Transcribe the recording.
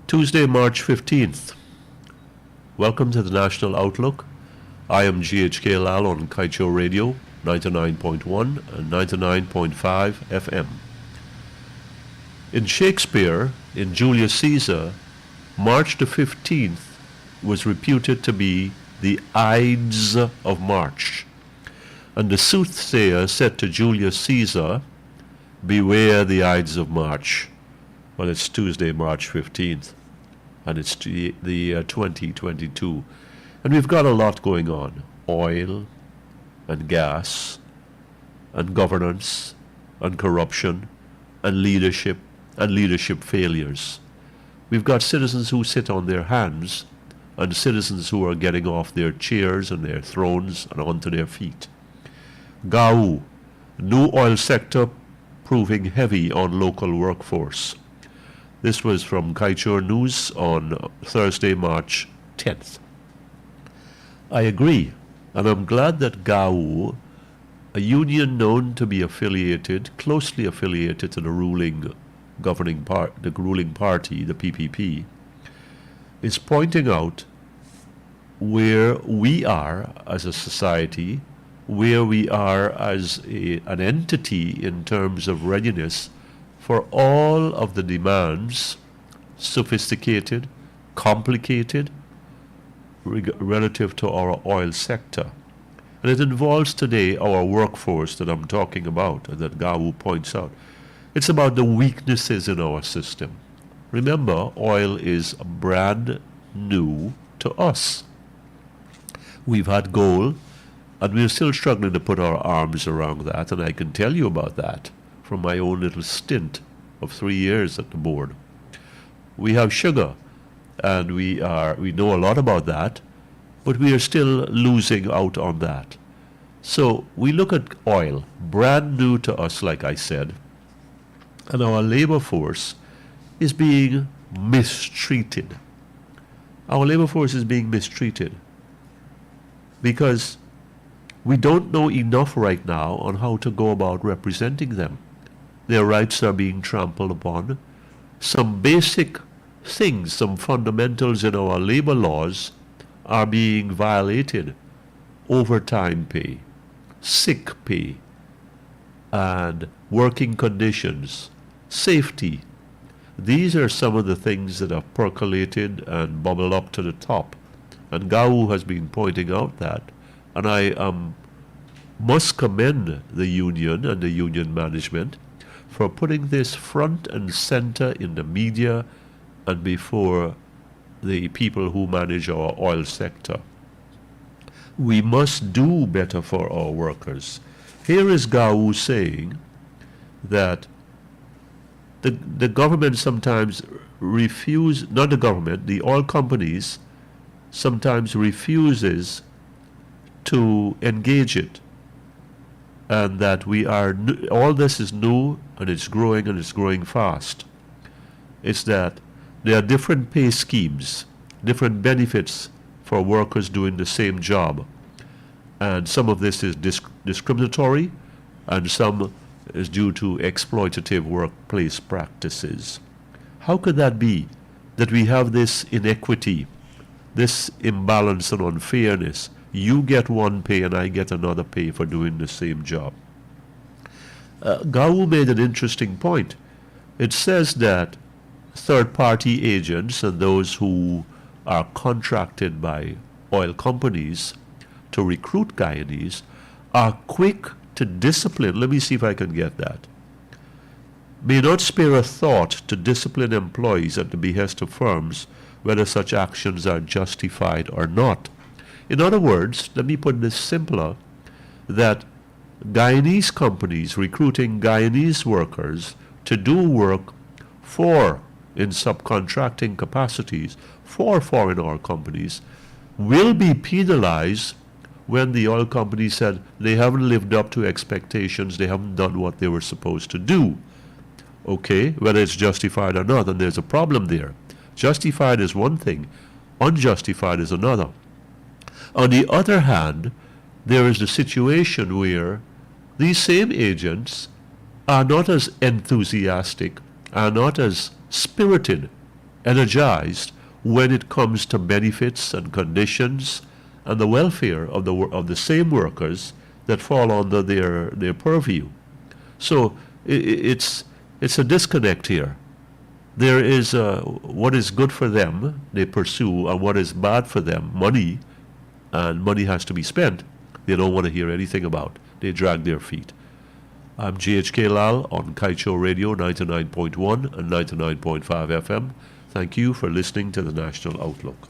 Tuesday, March 15th. Welcome to the National Outlook. I am GHK Lal on Kaieteur Radio, 99.1 and 99.5 FM. In Shakespeare, in Julius Caesar, March the 15th was reputed to be the Ides of March. And the soothsayer said to Julius Caesar, "Beware the Ides of March." Well, it's Tuesday, March 15th, and it's the year 2022. And we've got a lot going on. Oil and gas and governance and corruption and leadership failures. We've got citizens who sit on their hands and citizens who are getting off their chairs and their thrones and onto their feet. GAU, new oil sector proving heavy on local workforce. This was from Kaieteur News on Thursday, March 10th. I agree, and I'm glad that GAU, a union known to be closely affiliated to the ruling party, the PPP, is pointing out where we are as a society, where we are as an entity in terms of readiness for all of the demands, sophisticated, complicated, relative to our oil sector. And it involves today our workforce that I'm talking about and that GAU points out. It's about the weaknesses in our system. Remember, oil is brand new to us. We've had gold, and we're still struggling to put our arms around that, and I can tell you about that from my own little stint of 3 years at the board. We have sugar, and we know a lot about that, but we are still losing out on that. So we look at oil, brand new to us, like I said, and our labor force is being mistreated. Our labor force is being mistreated because we don't know enough right now on how to go about representing them. Their rights are being trampled upon. Some basic things, some fundamentals in our labor laws are being violated. Overtime pay, sick pay, and working conditions, safety. These are some of the things that have percolated and bubbled up to the top. And GAU has been pointing out that. And I must commend the union and the union management for putting this front and center in the media and before the people who manage our oil sector. We must do better for our workers. Here is GAU saying that the government sometimes the oil companies sometimes refuses to engage it, and that all this is new and it's growing fast. It's that there are different pay schemes, different benefits for workers doing the same job, and some of this is discriminatory and some is due to exploitative workplace practices. How could that be, that we have this inequity, this imbalance and unfairness? You get one pay and I get another pay for doing the same job. GAU made an interesting point. It says that third-party agents and those who are contracted by oil companies to recruit Guyanese are quick to discipline. Let me see if I can get that. May not spare a thought to discipline employees at the behest of firms, whether such actions are justified or not. In other words, let me put this simpler, that Guyanese companies recruiting Guyanese workers to do work in subcontracting capacities for foreign oil companies will be penalized when the oil company said they haven't lived up to expectations, they haven't done what they were supposed to do. Okay, whether it's justified or not, and there's a problem there. Justified is one thing, unjustified is another. On the other hand, there is the situation where these same agents are not as enthusiastic, are not as spirited energized when it comes to benefits and conditions and the welfare of the same workers that fall under their purview. So it's a disconnect here. There is what is good for them, they pursue, and what is bad for them, money, and money has to be spent, they don't want to hear anything about. They drag their feet. I'm GHK Lal on Kaieteur Radio 99.1 and 99.5 FM. Thank you for listening to the National Outlook.